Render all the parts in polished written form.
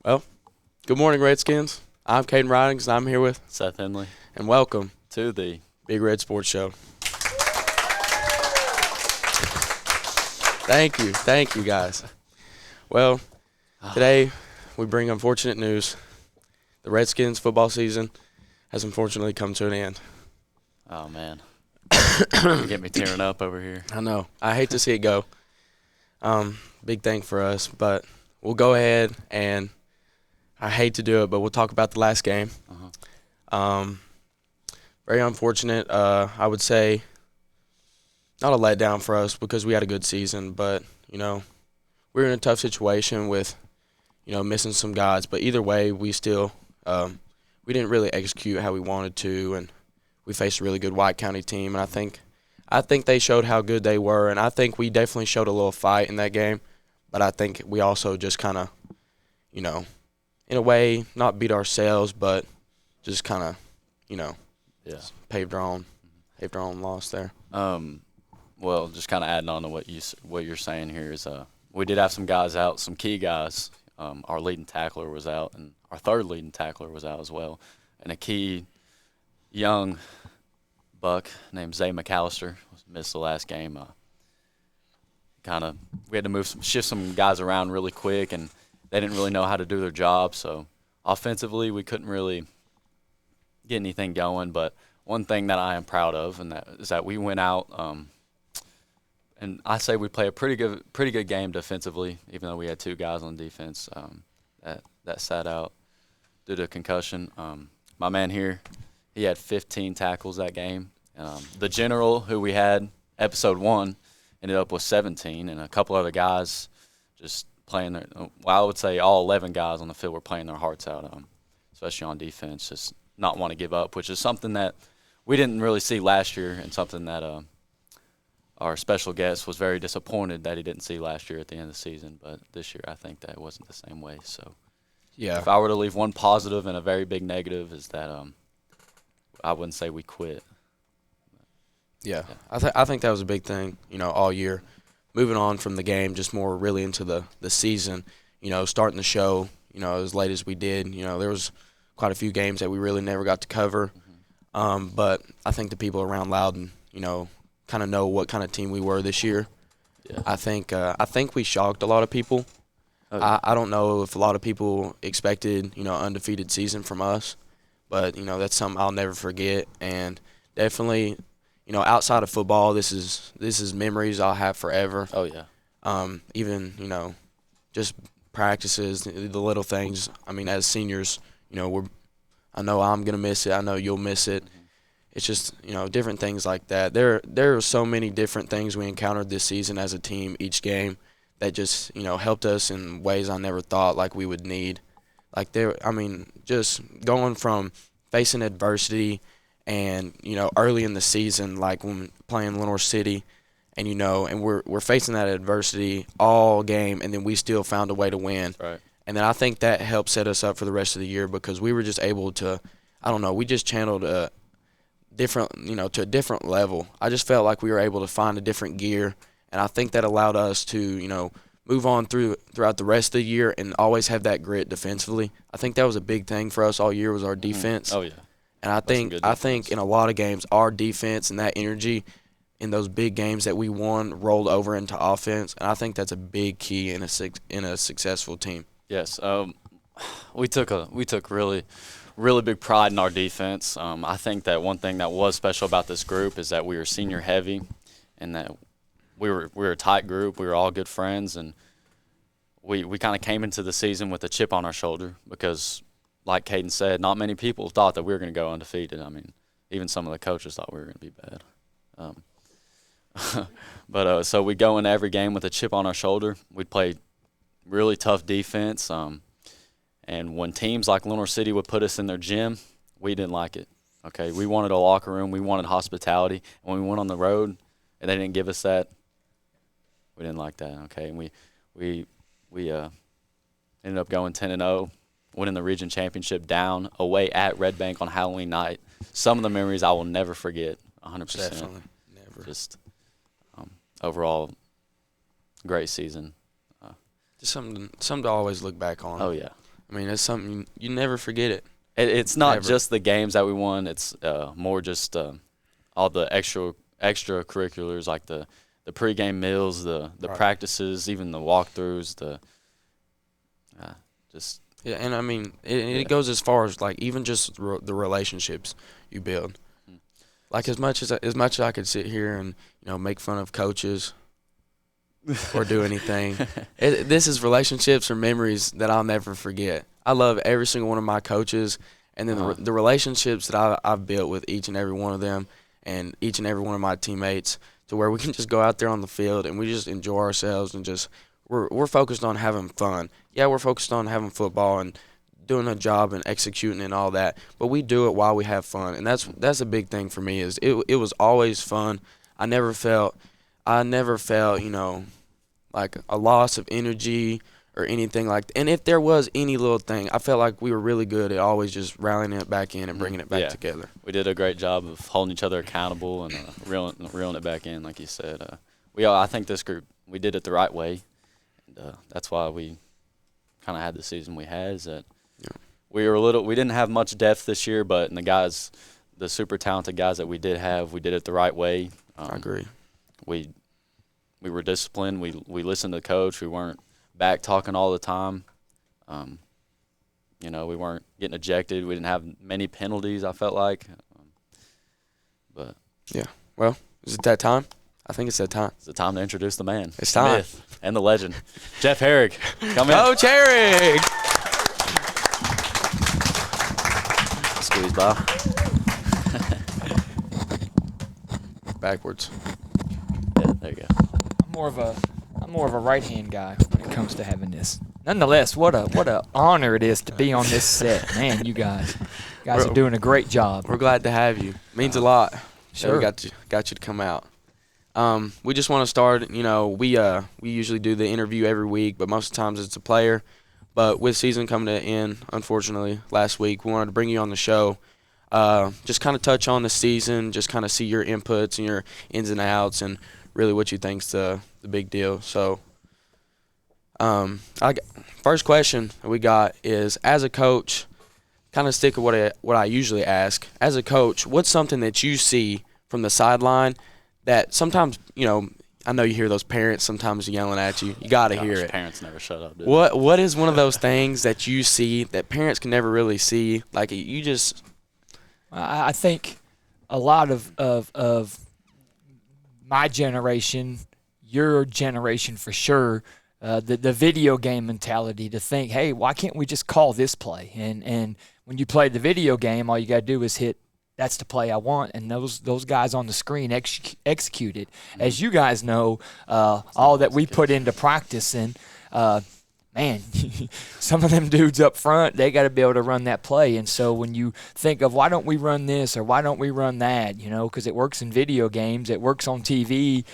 Well, good morning, Redskins. I'm Caden Ridings, and I'm here with Seth, Henley, and welcome to the Big Red Sports Show. Thank you, guys. Well, today we bring unfortunate news. The Redskins football season has unfortunately come to an end. Oh, man. You get me tearing up over here. I know. I hate to see it go. Big thing for us, but we'll go ahead and I hate to do it, but we'll talk about the last game. Very unfortunate. I would say not a letdown for us because we had a good season, but, we were in a tough situation with, missing some guys. But either way, we still we didn't really execute how we wanted to, and we faced a really good White County team. And I think they showed how good they were, and I think we definitely showed a little fight in that game. But I think we also just kind of, in a way, not beat ourselves, but just kind of, paved our own loss there. Well, just kind of adding on to what you're saying here is we did have some guys out, some key guys. Our leading tackler was out, and our third leading tackler was out as well. And a key young buck named Zay McAllister missed the last game. We had to shift some guys around really quick, and they didn't really know how to do their job. So offensively, we couldn't really get anything going. But one thing that I am proud of, and that is that we went out, and I say we play a pretty good game defensively, even though we had two guys on defense that sat out due to concussion. My man here, he had 15 tackles that game. The general who we had, Ep.4, ended up with 17, and a couple other guys just playing I would say all 11 guys on the field were playing their hearts out, especially on defense, just not want to give up, which is something that we didn't really see last year, and something that our special guest was very disappointed that he didn't see last year at the end of the season. But this year I think that it wasn't the same way. So yeah, if I were to leave one positive and a very big negative is that I wouldn't say we quit. Yeah. I think that was a big thing, all year. Moving on from the game, just more really into the season, starting the show, as late as we did. There was quite a few games that we really never got to cover. But I think the people around Loudon, kind of know what kind of team we were this year. Yeah. I think we shocked a lot of people. Okay. I don't know if a lot of people expected, undefeated season from us. But, that's something I'll never forget. And definitely – outside of football, this is memories I'll have forever. Oh, yeah. Even, just practices, the little things. I mean, as seniors, I know I'm going to miss it. I know you'll miss it. Mm-hmm. It's just, different things like that. There are so many different things we encountered this season as a team, each game, that just, helped us in ways I never thought like we would need. Just going from facing adversity and, early in the season, like when playing Lenore City, and, and we're facing that adversity all game, and then we still found a way to win. Right. And then I think that helped set us up for the rest of the year because we were just able to, we just channeled to a different level. I just felt like we were able to find a different gear, and I think that allowed us to, move on throughout the rest of the year and always have that grit defensively. I think that was a big thing for us all year was our defense. Oh, yeah. And I think in a lot of games, our defense and that energy in those big games that we won rolled over into offense, and I think that's a big key in a successful team. Yes, we took really big pride in our defense. I think that one thing that was special about this group is that we were senior heavy, and that we were a tight group. We were all good friends, and we kind of came into the season with a chip on our shoulder because, like Caden said, not many people thought that we were going to go undefeated. I mean, even some of the coaches thought we were going to be bad. So we go into every game with a chip on our shoulder. We'd play really tough defense. And when teams like Lenore City would put us in their gym, we didn't like it. Okay, we wanted a locker room. We wanted hospitality. And when we went on the road and they didn't give us that, we didn't like that. Okay, and we ended up going 10-0. Winning the region championship down away at Red Bank on Halloween night. Some of the memories I will never forget, 100%. Definitely, never. Just overall, great season. Just something to always look back on. Oh, yeah. I mean, it's something you never forget it. It's not just the games that we won. It's more just all the extracurriculars, like the pregame meals, the practices, even the walkthroughs, just. Yeah, and I mean, it goes as far as like even just the relationships you build. Like as much as I could sit here and make fun of coaches or do anything, this is relationships or memories that I'll never forget. I love every single one of my coaches, and then the relationships that I've built with each and every one of them, and each and every one of my teammates, to where we can just go out there on the field and we just enjoy ourselves and just we're focused on having fun. Yeah, we're focused on having football and doing a job and executing and all that, but we do it while we have fun, and that's a big thing for me. Is it was always fun. I never felt like a loss of energy or anything like that. And if there was any little thing, I felt like we were really good at always just rallying it back in and bringing it back together. We did a great job of holding each other accountable and reeling it back in, like you said. I think this group, we did it the right way, and that's why we kind of had the season we had. Is that we didn't have much depth this year, but the super talented guys that we did have, we did it the right way. I agree. We were disciplined. We listened to the coach. We weren't back talking all the time. We weren't getting ejected. We didn't have many penalties, I felt like. But yeah. Well, is it that time? I think it's that time. It's the time to introduce the man. It's time. Myth and the legend. Jeff Harig. Come in. Coach Harig. Squeeze by. Backwards. Yeah, there you go. I'm more of a right-hand guy when it comes to having this. Nonetheless, what a honor it is to be on this set. Man, you guys are doing a great job. We're glad to have you. Means a lot. Sure. We got you to come out. We just want to start, we usually do the interview every week, but most of the times it's a player. But with season coming to an end, unfortunately, last week, we wanted to bring you on the show. Just kind of touch on the season, just kind of see your inputs and your ins and outs and really what you think's the big deal. So first question that we got is, as a coach, kind of stick with what I usually ask. As a coach, what's something that you see from the sideline that sometimes, I know you hear those parents sometimes yelling at you. You got to hear it. Parents never shut up, dude. What is one of those things that you see that parents can never really see? Like you just – I think a lot of my generation, your generation for sure, the video game mentality to think, hey, why can't we just call this play? And when you play the video game, all you got to do is hit, that's the play I want, and those guys on the screen execute it. As you guys know, all that we put into practice, and man, some of them dudes up front, they got to be able to run that play. And so when you think of why don't we run this or why don't we run that, because it works in video games, it works on TV,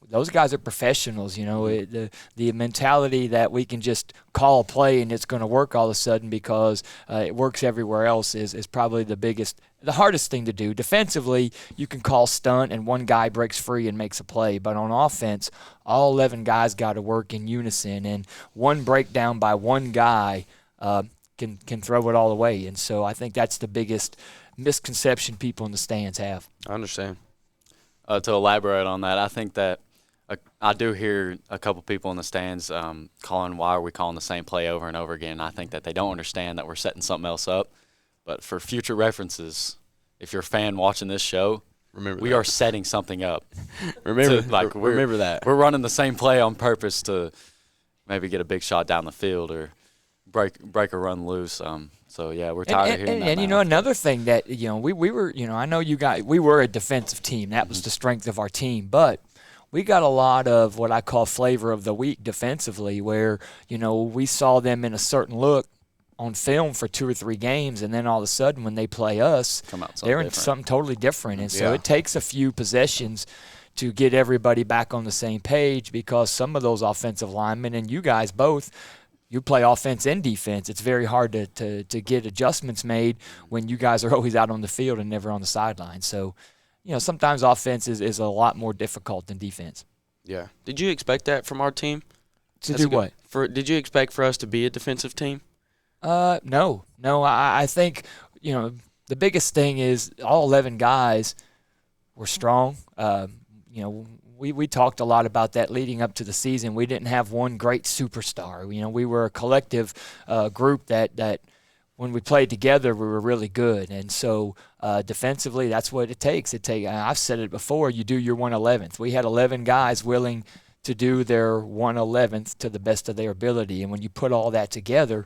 those guys are professionals, the mentality that we can just call a play and it's going to work all of a sudden because it works everywhere else is probably the hardest thing to do. Defensively, you can call stunt and one guy breaks free and makes a play. But on offense, all 11 guys got to work in unison, and one breakdown by one guy can throw it all away. And so I think that's the biggest misconception people in the stands have. I understand. To elaborate on that, I think that I do hear a couple people in the stands calling, why are we calling the same play over and over again? I think that they don't understand that we're setting something else up. But for future references, if you're a fan watching this show, we are setting something up. Remember that. We're running the same play on purpose to maybe get a big shot down the field or break a run loose. So yeah, we're tired of hearing that. And another thing that we were, I know you guys, we were a defensive team. That was the strength of our team, but we got a lot of what I call flavor of the week defensively, where we saw them in a certain look on film for 2 or 3 games, and then all of a sudden when they play us, they're in something totally different. And so it takes a few possessions to get everybody back on the same page, because some of those offensive linemen, and you guys both, you play offense and defense. It's very hard to get adjustments made when you guys are always out on the field and never on the sideline. So, sometimes offense is a lot more difficult than defense. Yeah. Did you expect that from our team? To do what? Did you expect for us to be a defensive team? No. I think, the biggest thing is all 11 guys were strong. We talked a lot about that leading up to the season. We didn't have one great superstar. We were a collective group that when we played together, we were really good. And so defensively, that's what it takes. I've said it before, you do your 1/11th. We had 11 guys willing to do their 1/11th to the best of their ability. And when you put all that together,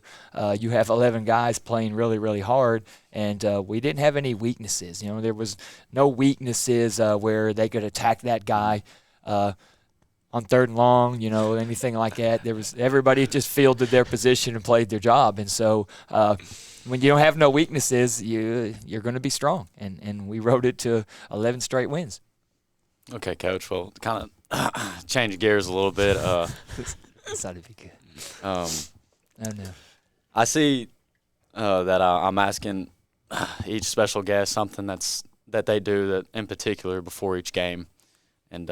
you have 11 guys playing really, really hard. And we didn't have any weaknesses. There was no weaknesses where they could attack that guy on 3rd and long, anything like that. Everybody just fielded their position and played their job. And so when you don't have no weaknesses, you're going to be strong. And we rode it to 11 straight wins. Okay, Coach. Well, kind of change gears a little bit. This ought to be good. Oh, no. I see that I'm asking each special guest something that they do that in particular before each game. And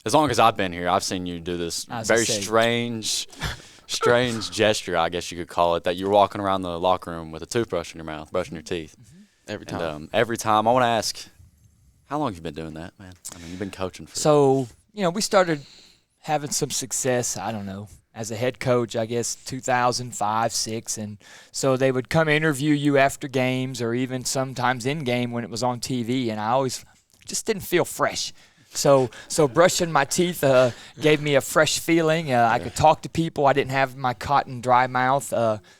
as long as I've been here, I've seen you do this very strange gesture, I guess you could call it, that you're walking around the locker room with a toothbrush in your mouth, brushing your teeth. Every time. And, every time. I want to ask, how long have you been doing that, man? I mean, you've been coaching for. So, we started having some success, I don't know, as a head coach, I guess, 2005, 6. And so they would come interview you after games or even sometimes in game when it was on TV. And I always just didn't feel fresh. So brushing my teeth gave me a fresh feeling. I could talk to people. I didn't have my cotton dry mouth.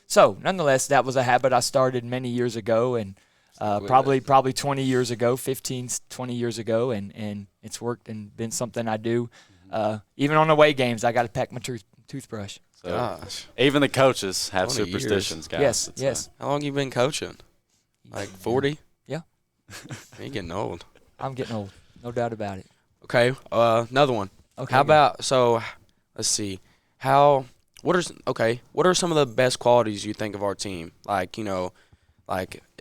So nonetheless, that was a habit I started many years ago, and probably 20 years ago, 15, 20 years ago, and it's worked and been something I do. Even on away games, I got to pack my toothbrush. So Gosh. Even the coaches have superstitions, guys. Yes. How long you been coaching? Like 40? Yeah. You're getting old. I'm getting old. No doubt about it. Okay, another one. Okay. How about, let's see. What are some of the best qualities you think of our team? Like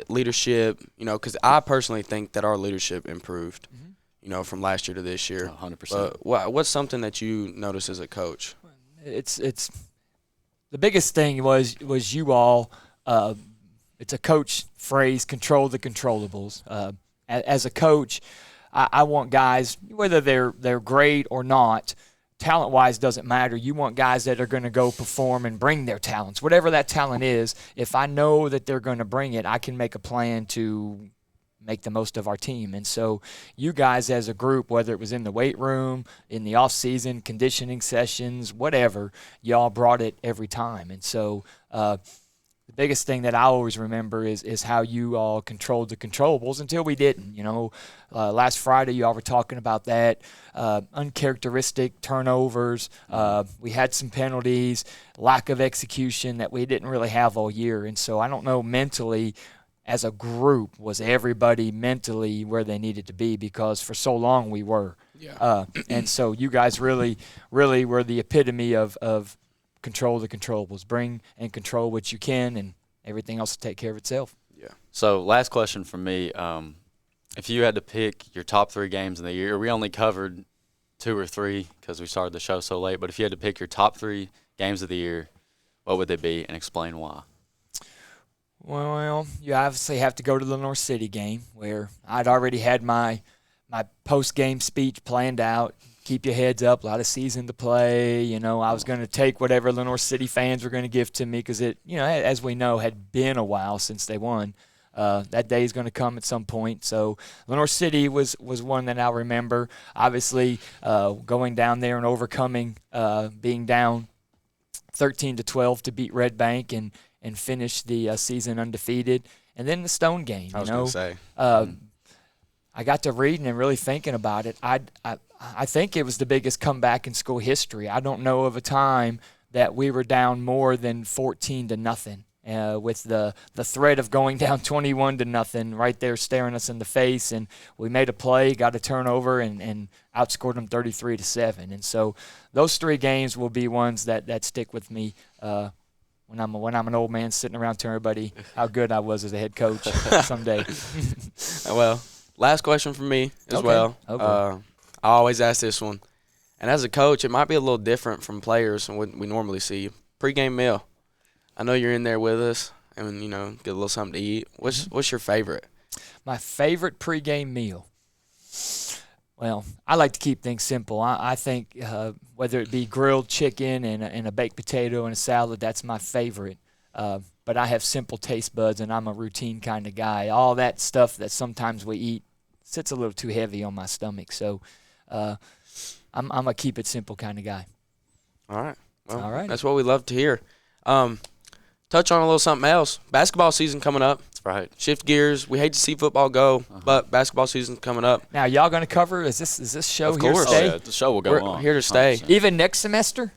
leadership, because I personally think that our leadership improved, from last year to this year. 100%. What's something that you notice as a coach? It's the biggest thing was you all, it's a coach phrase, control the controllables. As a coach, I want guys, whether they're great or not, talent-wise doesn't matter. You want guys that are going to go perform and bring their talents. Whatever that talent is, if I know that they're going to bring it, I can make a plan to make the most of our team. And so you guys as a group, whether it was in the weight room, in the off-season, conditioning sessions, whatever, y'all brought it every time. And so the biggest thing that I always remember is how you all controlled the controllables until we didn't. Last Friday you all were talking about that. Uncharacteristic turnovers. We had some penalties, lack of execution that we didn't really have all year. And so I don't know mentally as a group, was everybody mentally where they needed to be, because for so long we were. Yeah. And so you guys really, really were the epitome of control the controllables. Bring and control what you can, and everything else will take care of itself. Yeah. So last question from me. If you had to pick your top 3 games in the year, we only covered 2 or 3 because we started the show so late, but if you had to pick your top 3 games of the year, what would they be, and explain why? Well, you obviously have to go to the North City game, where I'd already had my post-game speech planned out. Keep your heads up, a lot of season to play. I was going to take whatever Lenore City fans were going to give to me, because it, as we know, had been a while since they won. That day is going to come at some point. So Lenore City was one that I'll remember. Obviously, going down there and overcoming, being down 13-12 to beat Red Bank and finish the season undefeated. And then the Stone game. I was going to say. I got to reading and really thinking about it. I think it was the biggest comeback in school history. I don't know of a time that we were down more than 14-0, with the threat of going down 21-0 right there staring us in the face. And we made a play, got a turnover, and outscored them 33-7. And so those 3 games will be ones that stick with me when I'm an old man sitting around telling everybody how good I was as a head coach someday. Well, last question from me as well. Okay. I always ask this one. And as a coach, it might be a little different from players and what we normally see. Pre-game meal. I know you're in there with us, and get a little something to eat. What's your favorite? My favorite pregame meal. Well, I like to keep things simple. I think whether it be grilled chicken and a baked potato and a salad, that's my favorite. But I have simple taste buds, and I'm a routine kind of guy. All that stuff that sometimes we eat sits a little too heavy on my stomach. So I'm a keep it simple kind of guy. All right. Well, all right. That's what we love to hear. Touch on a little something else. Basketball season coming up. That's right. Shift gears. We hate to see football go, but basketball season's coming up. Now, y'all going to cover? Is this show Of here to course. stay? Oh, yeah, the show will go We're on. here to stay. 100%. Even next semester?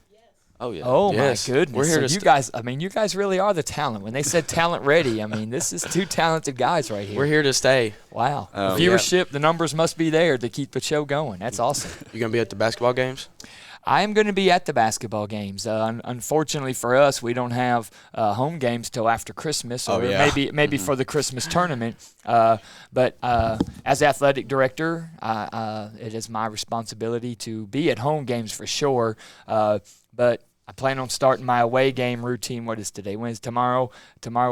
Oh, yeah. Oh, Yes. my goodness. We're here So to you guys really are the talent. When they said talent ready, I mean, this is two talented guys right here. We're here to stay. Wow. Oh, The viewership, the numbers must be there to keep the show going. That's awesome. You gonna be at the basketball games? I am going to be at the basketball games. Unfortunately for us, we don't have home games till after Christmas, or maybe for the Christmas tournament. But as athletic director, it is my responsibility to be at home games for sure. But I plan on starting my away game routine. What is today? Wednesday. Tomorrow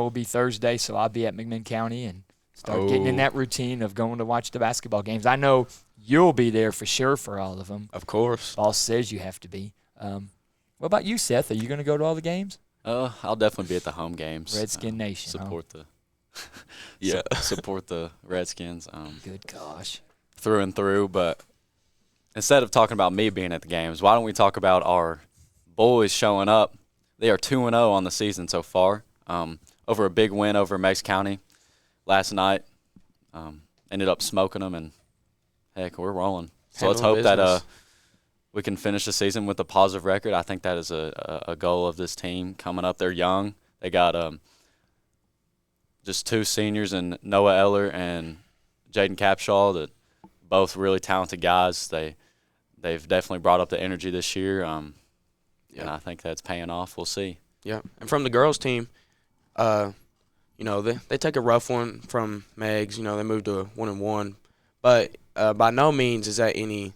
will be Thursday, so I'll be at McMinn County and start getting in that routine of going to watch the basketball games. I know you'll be there for sure for all of them. Of course. Boss says you have to be. What about you, Seth? Are you going to go to all the games? I'll definitely be at the home games. Redskin Nation. Support Yeah. support the Redskins. Good gosh. Through and through. But instead of talking about me being at the games, why don't we talk about our boys showing up? They are 2-0 on the season so far. Over a big win over Meigs County last night. Ended up smoking them, and heck, we're rolling. So let's hope that we can finish the season with a positive record. I think that is a goal of this team coming up. They're young. They got just two seniors in Noah Eller and Jaden Capshaw, that both really talented guys. They've definitely brought up the energy this year, and I think that's paying off. We'll see. Yeah, and from the girls team, they take a rough one from Meigs. They moved to a 1-1, but by no means is that any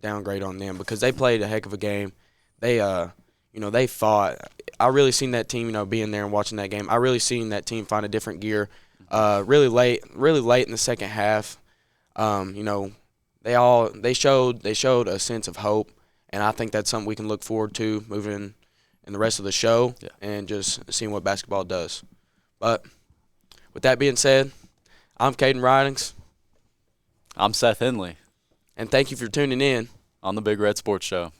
downgrade on them, because they played a heck of a game. They they fought. I really seen that team being there and watching that game. I really seen that team find a different gear really late in the second half. They showed a sense of hope, and I think that's something we can look forward to moving in the rest of the show and just seeing what basketball does. But with that being said, I'm Caden Ridings. I'm Seth Henley. And thank you for tuning in on the Big Red Sports Show.